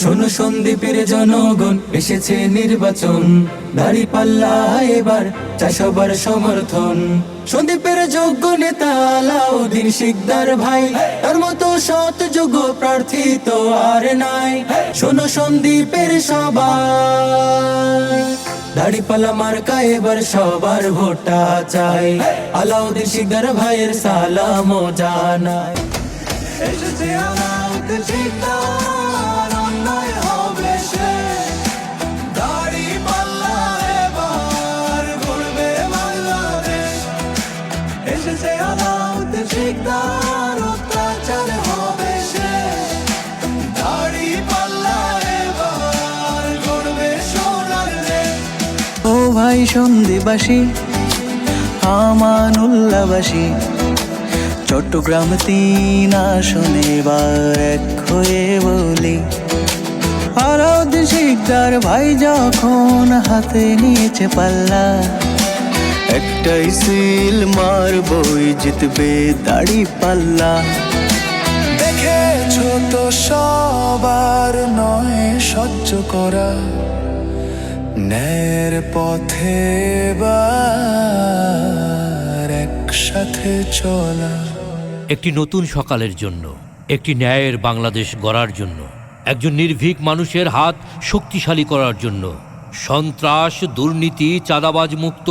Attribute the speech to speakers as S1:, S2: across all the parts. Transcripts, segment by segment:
S1: শোনো সন্দীপের জনগণ, এসেছে নির্বাচন, দাঁড়িপাল্লা এবার চাই সবার সমর্থন। সন্দীপের যোগ্য নেতা আলাউদ্দিন শিকদার ভাই, তার মতো সৎ যোগ্য প্রার্থী তো আর নাই। শোনো সন্দীপের সবাই, দাঁড়িপাল্লা মার্কা এবার সবার ভোটটা চাই। আলাউদ্দিন শিকদার ভাইয়ের সালাম জানাই। এসেছে আলাউদ্দিন শিকদার, অন্যায় হবে শেষ, দাঁড়িপাল্লা এবার গড়বে বাংলাদেশ। এসেছে আলাউদ্দিন শিকদার, অত্যাচার হবে শেষ, দাঁড়িপাল্লা এবার গড়বে সোনার দেশ।
S2: ও ভাই সন্ধিবাসী, আমানুল্লাহবাসী, চট্টগ্রাম 3 আসনে এবার এক হয়ে বলি, আলাউদ্দিন শিকদার ভাই যখন হাতে নিয়েছে পাল্লা, একটাই সিল মারবই জিতবে দাঁড়িপাল্লা।
S3: দেখেছো তো সবার নয় সহ্য করা, ন্যায়ের পথে এবার একসাথে চলা।
S4: একটি নতুন সকালের জন্য, একটি ন্যায়ের বাংলাদেশ গড়ার জন্য, একজন নির্ভীক মানুষের হাত শক্তিশালী করার জন্য, সন্ত্রাস, দুর্নীতি, চাঁদাবাজ মুক্ত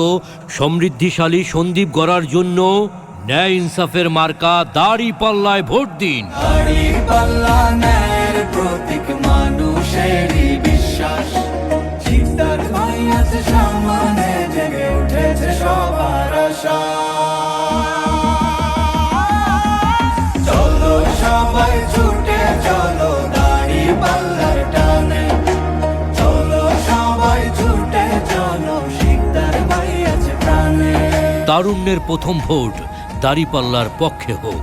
S4: সমৃদ্ধিশালী সন্দ্বীপ গড়ার জন্য ন্যায় ইনসাফের মার্কা দাঁড়িপাল্লায় ভোট দিন।
S1: দাঁড়িপাল্লা ন্যায়ের প্রতীক, মানুষেরই বিশ্বাস। শিকদার ভাই আছে সামনে, জেগে উঠেছে সবার আশা। চলো সবাই ছুটে চলো দাঁড়িপাল্লার টানে, চলো সবাই ছুটে চলো, শিকদার ভাই আছে প্রাণে।
S4: তারুণ্যের প্রথম ভোট দাঁড়িপাল্লার পক্ষে হোক।